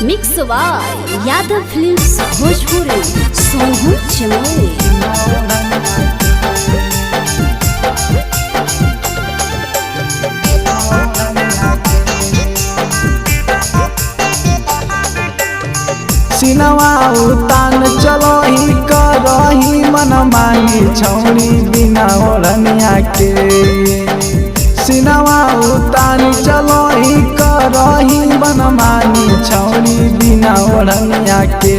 Mix by Yadav films Bhojpuri सोहू चमोली। सिनवा उतान चलो ही करही मन मांगी छौरी बिना ओढ़निया के। सिनवा उतान चलो ही करही मन मांगी छौरी बिना ओढ़निया के।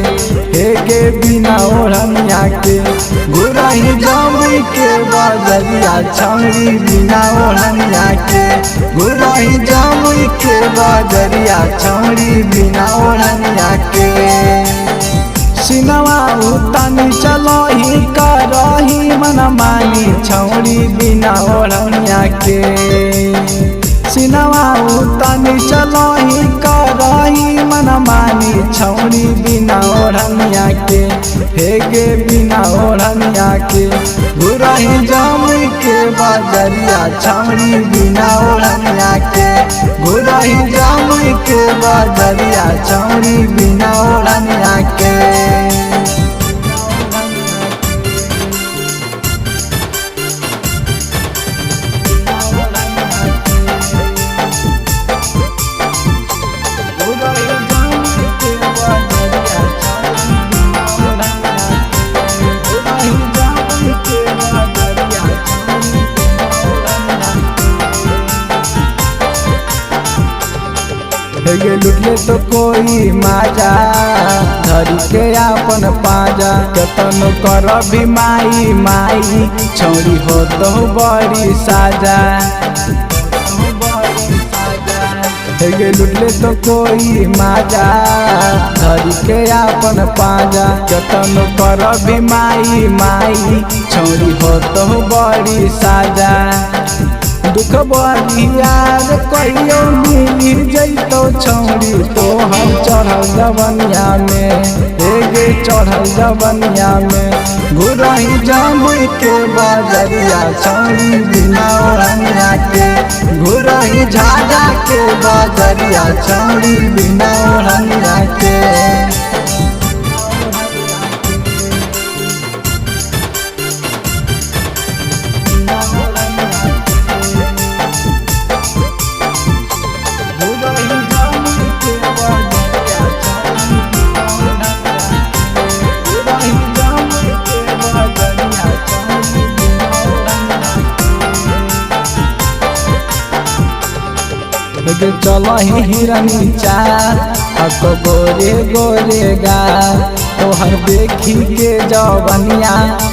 हे गे बिना ओढ़निया के घुरही जमुई के बजरिया छौरी बिना ओढ़निया के। घुरही जमुई के बजरिया छौरी बिना ओढ़निया के। सिनवा उतानी चलो ही करही मन मानी छौरी बिना ओढ़निया के। सिनवा उतानी चलो ही करही मन मानी छौरी बिना ओढ़निया के। हे गे बिना ओढ़निया के घुरही जमुई के बजरिया छौरी बिना ओढ़निया के। घुरही जमुई के बजरिया छौरी बिना ओढ़निया के। हे लुटले तो कोई माजा धरी के अपन पाजा। कतन कर भी माई माई छौरी हो तो बड़ी साजा। हे लुटले तो कोई माजा धरी के अपन पाजा। कतन कर भी माई माई छौरी हो तो बड़ी साजा। दुख बरियार कहियो मिली जैतो छौरी तो हम चढ़ल जवनिया में। हे गे चढ़ल जवनिया में घुरही जमुई के बजरिया छौरी बिना ओढ़निया के। घुरही झाझा के बजरिया छौरी बिना ओढ़निया के। चलो ही हिरनी चार गोरे गोरे गा तोहर देखी के जवनिया।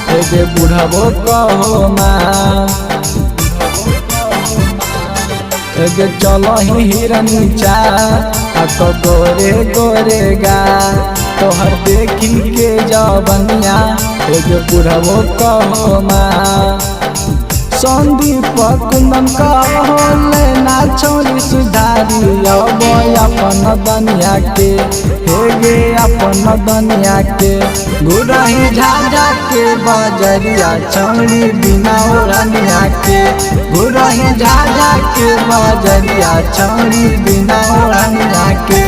हे बुढ़बो कहो माँ चलो ही हिरनी चार गोरे गोरे गा तोहर देखी के जवनिया। हे बुढ़बो कहो माँ संदीप कुंदन कहो लेना छौरी सुधारी अब अपन दनिया के। हे गे अपन दनिया के घुरही झाझा के बजरिया छौरी बिना ओढ़निया के। घुरही झाझा के बजरिया छौरी बिना ओढ़निया के।